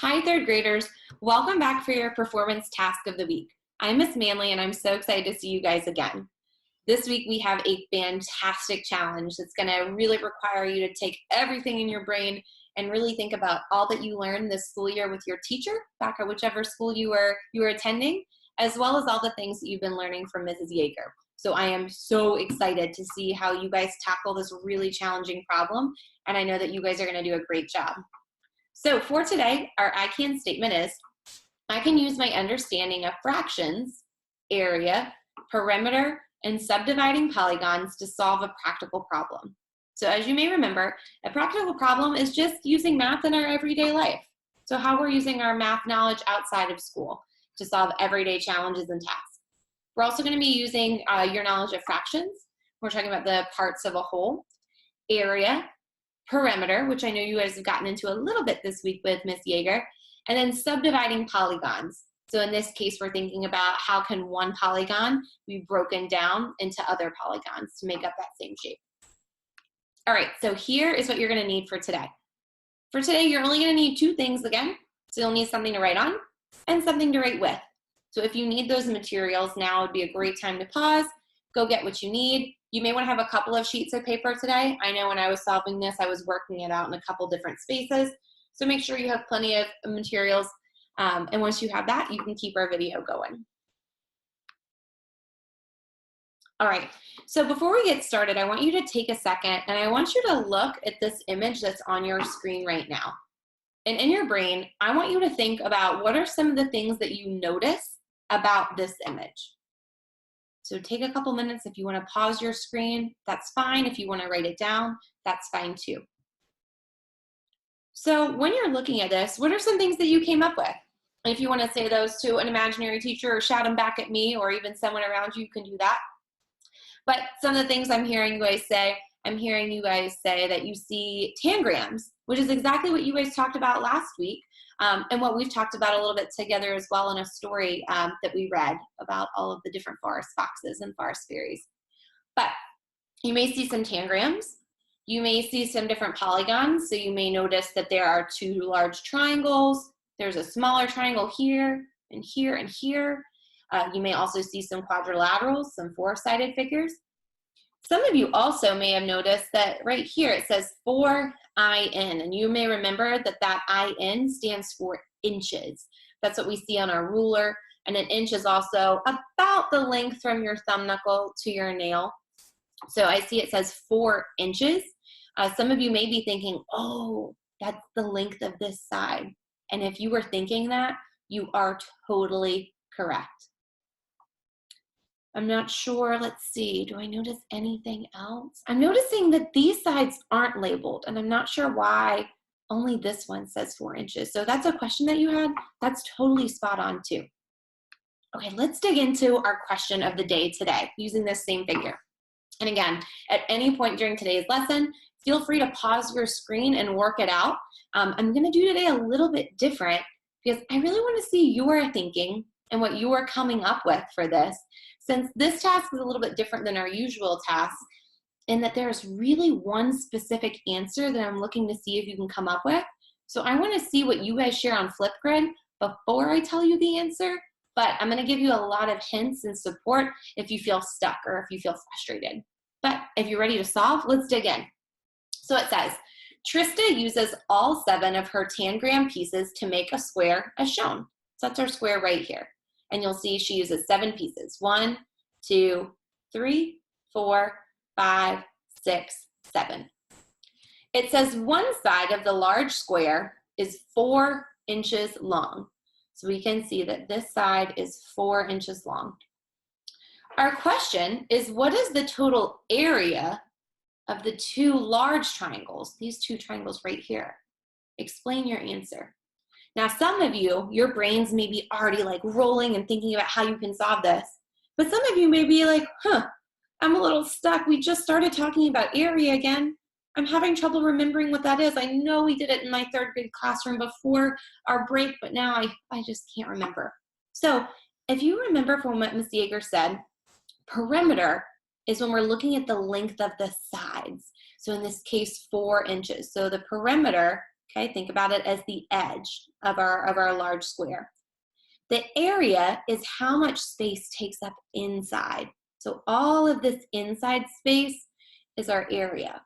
Hi, third graders. Welcome back for your performance task of the week. I'm Miss Manley, and I'm so excited to see you guys again. This week, we have a fantastic challenge that's going to really require you to take everything in your brain and really think about all that you learned this school year with your teacher back at whichever school you were attending, as well as all the things that you've been learning from Mrs. Yeager. So I am so excited to see how you guys tackle this really challenging problem, and I know that you guys are going to do a great job. So for today, our I can statement is, I can use my understanding of fractions, area, perimeter, and subdividing polygons to solve a practical problem. So as you may remember, a practical problem is just using math in our everyday life. So how we're using our math knowledge outside of school to solve everyday challenges and tasks. We're also going to be using your knowledge of fractions. We're talking about the parts of a whole, area, perimeter, which I know you guys have gotten into a little bit this week with Miss Yeager, and then subdividing polygons. So in this case, we're thinking about how can one polygon be broken down into other polygons to make up that same shape. All right, so here is what you're going to need for today. For today, you're only going to need two things again. So you'll need something to write on and something to write with. So if you need those materials, now would be a great time to pause, go get what you need. You may want to have a couple of sheets of paper today. I know when I was solving this, I was working it out in a couple different spaces. So make sure you have plenty of materials. And once you have that, you can keep our video going. All right, so before we get started, I want you to take a second and I want you to look at this image that's on your screen right now. And in your brain, I want you to think about what are some of the things that you notice about this image. So take a couple minutes. If you want to pause your screen, that's fine. If you want to write it down, that's fine too. So when you're looking at this, what are some things that you came up with? And if you want to say those to an imaginary teacher or shout them back at me or even someone around you, you can do that. But some of the things I'm hearing you guys say, I'm hearing you guys say that you see tangrams, which is exactly what you guys talked about last week. And what we've talked about a little bit together as well in a story that we read about all of the different forest foxes and forest fairies. But you may see some tangrams. You may see some different polygons. So you may notice that there are two large triangles. There's a smaller triangle here and here and here. You may also see some quadrilaterals, some four-sided figures. Some of you also may have noticed that right here it says 4IN, and you may remember that that IN stands for inches. That's what we see on our ruler, and an inch is also about the length from your thumb knuckle to your nail. So I see it says 4 inches. Some of you may be thinking, oh, that's the length of this side. And if you were thinking that, you are totally correct. I'm not sure, let's see, do I notice anything else? I'm noticing that these sides aren't labeled, and I'm not sure why only this one says 4 inches. So that's a question that you had. That's totally spot on too. Okay, let's dig into our question of the day today using this same figure. And again, at any point during today's lesson, feel free to pause your screen and work it out. I'm gonna do today a little bit different because I really wanna see your thinking and what you are coming up with for this. Since this task is a little bit different than our usual tasks, in that there's really one specific answer that I'm looking to see if you can come up with. So I want to see what you guys share on Flipgrid before I tell you the answer, but I'm going to give you a lot of hints and support if you feel stuck or if you feel frustrated. But if you're ready to solve, let's dig in. So it says, Trista uses all 7 of her tangram pieces to make a square as shown. So that's our square right here. And you'll see she uses 7 pieces. 1, 2, 3, 4, 5, 6, 7. It says one side of the large square is 4 inches long. So we can see that this side is 4 inches long. Our question is, what is the total area of the 2 large triangles, these 2 triangles right here? Explain your answer. Now, some of you, your brains may be already like rolling and thinking about how you can solve this. But some of you may be like, I'm a little stuck. We just started talking about area again. I'm having trouble remembering what that is. I know we did it in my 3rd grade classroom before our break, but now I just can't remember. So if you remember from what Ms. Yeager said, perimeter is when we're looking at the length of the sides. So in this case, 4 inches. So the perimeter Okay, think about it as the edge of our large square. The area is how much space takes up inside. So all of this inside space is our area.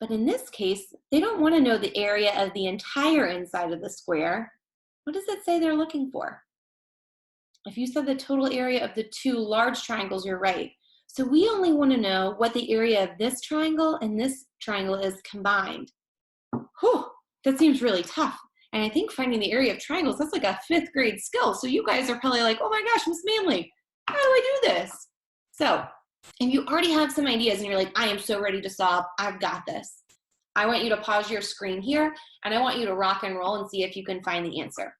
But in this case, they don't want to know the area of the entire inside of the square. What does it say they're looking for? If you said the total area of the two large triangles, you're right. So we only want to know what the area of this triangle and this triangle is combined. Whew, that seems really tough. And I think finding the area of triangles, that's like a 5th grade skill. So you guys are probably like, oh my gosh, Miss Manley, how do I do this? So if you already have some ideas and you're like, I am so ready to solve, I've got this. I want you to pause your screen here and I want you to rock and roll and see if you can find the answer.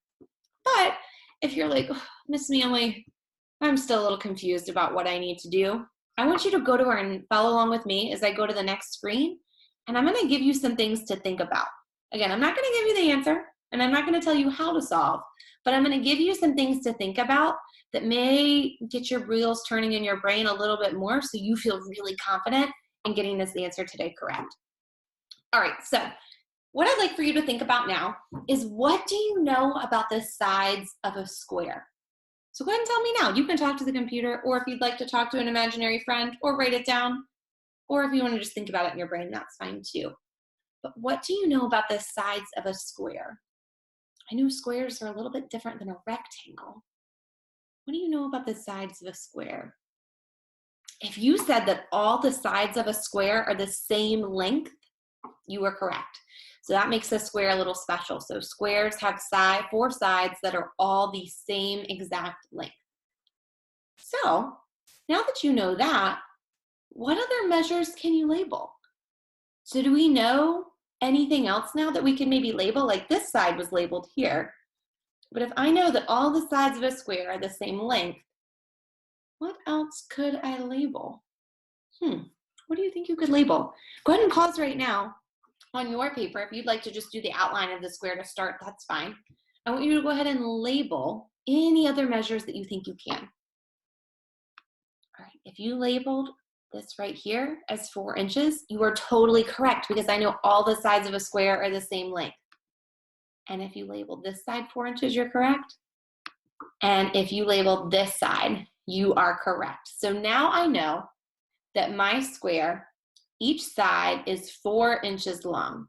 But if you're like, oh, Miss Manley, I'm still a little confused about what I need to do, I want you to go to her and follow along with me as I go to the next screen. And I'm going to give you some things to think about. Again, I'm not going to give you the answer, and I'm not going to tell you how to solve, but I'm going to give you some things to think about that may get your wheels turning in your brain a little bit more so you feel really confident in getting this answer today correct. All right, so what I'd like for you to think about now is, what do you know about the sides of a square? So go ahead and tell me now. You can talk to the computer, or if you'd like to talk to an imaginary friend, or write it down, or if you want to just think about it in your brain, that's fine too. But what do you know about the sides of a square? I know squares are a little bit different than a rectangle. What do you know about the sides of a square? If you said that all the sides of a square are the same length, you were correct. So that makes a square a little special. So squares have 4 sides that are all the same exact length. So now that you know that, what other measures can you label? So do we know anything else now that we can maybe label? Like this side was labeled here. But if I know that all the sides of a square are the same length, what else could I label? What do you think you could label? Go ahead and pause right now on your paper. If you'd like to just do the outline of the square to start, that's fine. I want you to go ahead and label any other measures that you think you can. All right, if you labeled this right here as 4 inches, you are totally correct, because I know all the sides of a square are the same length. And if you labeled this side 4 inches, you're correct. And if you labeled this side, you are correct. So now I know that my square, each side is 4 inches long.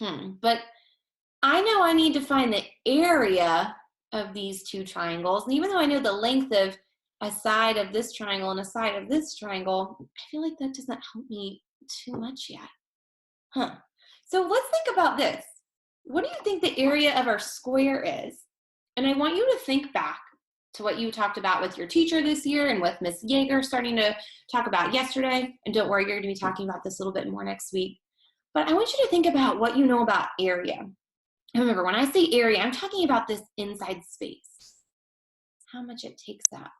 But I know I need to find the area of these 2 triangles. And even though I know the length of a side of this triangle and a side of this triangle, I feel like that doesn't help me too much yet. So let's think about this. What do you think the area of our square is? And I want you to think back to what you talked about with your teacher this year and with Miss Yeager starting to talk about yesterday. And don't worry, you're going to be talking about this a little bit more next week. But I want you to think about what you know about area. And remember, when I say area, I'm talking about this inside space. How much it takes up.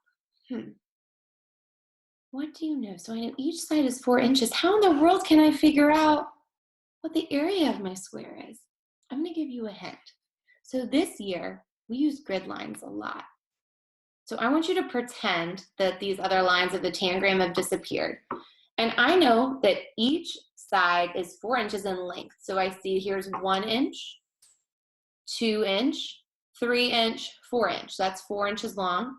What do you know? So I know each side is 4 inches. How in the world can I figure out what the area of my square is? I'm going to give you a hint. So this year, we use grid lines a lot. So I want you to pretend that these other lines of the tangram have disappeared. And I know that each side is 4 inches in length. So I see here's 1 inch, 2 inch, 3 inch, 4 inch. That's 4 inches long.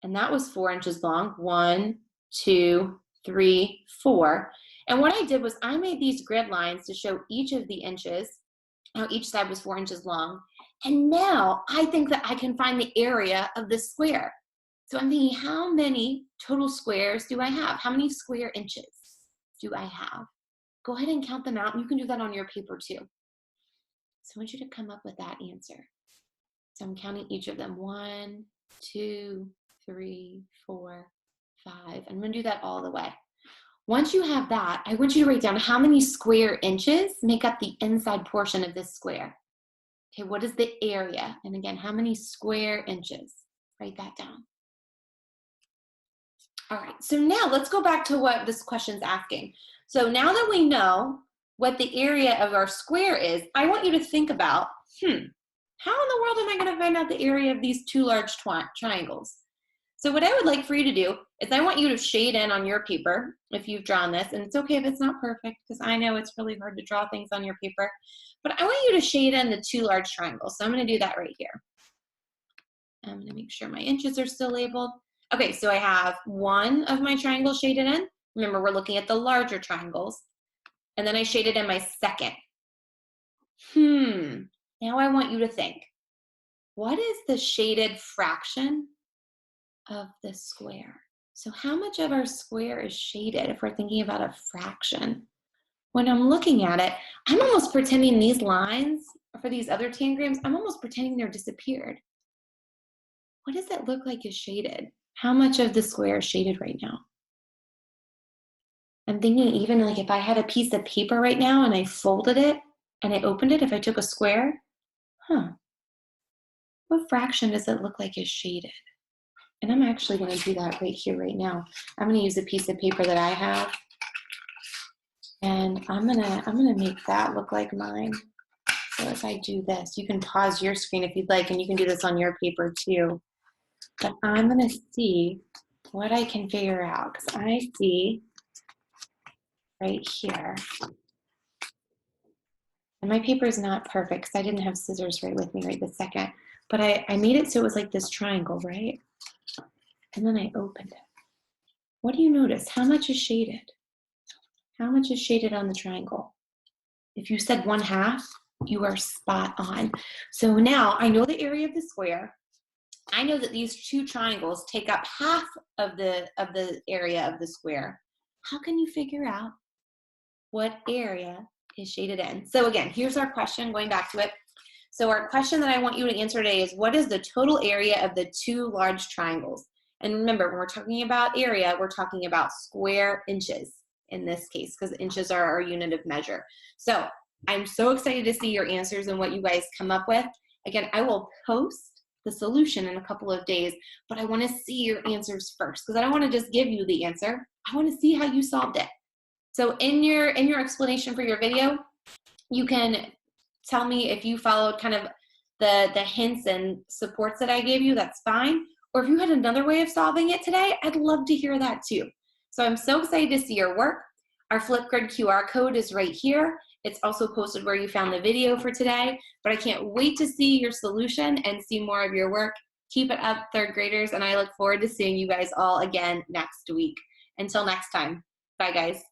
And that was 4 inches long. 1, 2, 3, 4. And what I did was I made these grid lines to show each of the inches, how each side was 4 inches long. And now I think that I can find the area of this square. So I'm thinking, how many total squares do I have? How many square inches do I have? Go ahead and count them out. And you can do that on your paper too. So I want you to come up with that answer. So I'm counting each of them. 1, 2, 3, 4, 5. I'm going to do that all the way. Once you have that, I want you to write down how many square inches make up the inside portion of this square. Okay, what is the area? And again, how many square inches? Write that down. All right, so now let's go back to what this question's asking. So now that we know what the area of our square is, I want you to think about, how in the world am I going to find out the area of these 2 large triangles? So what I would like for you to do is I want you to shade in on your paper if you've drawn this, and it's okay if it's not perfect because I know it's really hard to draw things on your paper, but I want you to shade in the 2 large triangles. So I'm going to do that right here. I'm going to make sure my inches are still labeled. Okay, so I have one of my triangles shaded in. Remember, we're looking at the larger triangles. And then I shaded in my second. Now I want you to think, what is the shaded fraction of the square? So how much of our square is shaded if we're thinking about a fraction? When I'm looking at it, I'm almost pretending these lines, for these other tangrams, I'm almost pretending they're disappeared. What does it look like is shaded? How much of the square is shaded right now? I'm thinking even like if I had a piece of paper right now and I folded it and I opened it, if I took a square, what fraction does it look like is shaded? And I'm actually going to do that right here, right now. I'm going to use a piece of paper that I have, and I'm gonna make that look like mine. So if I do this, you can pause your screen if you'd like, and you can do this on your paper too. But I'm gonna see what I can figure out, because I see right here, and my paper is not perfect because I didn't have scissors right with me right this second, but I made it so it was like this triangle, right? And then I opened it. What do you notice? How much is shaded? How much is shaded on the triangle? If you said 1/2, you are spot on. So now I know the area of the square. I know that these 2 triangles take up half of the area of the square. How can you figure out what area is shaded in? So again, here's our question, going back to it. So our question that I want you to answer today is, what is the total area of the 2 large triangles? And remember, when we're talking about area, we're talking about square inches in this case, because inches are our unit of measure. So I'm so excited to see your answers and what you guys come up with. Again, I will post the solution in a couple of days, but I want to see your answers first, because I don't want to just give you the answer. I want to see how you solved it. So in your explanation for your video, you can tell me if you followed kind of the hints and supports that I gave you, that's fine. Or if you had another way of solving it today, I'd love to hear that too. So I'm so excited to see your work. Our Flipgrid QR code is right here. It's also posted where you found the video for today, but I can't wait to see your solution and see more of your work. Keep it up, 3rd graders, and I look forward to seeing you guys all again next week. Until next time, bye guys.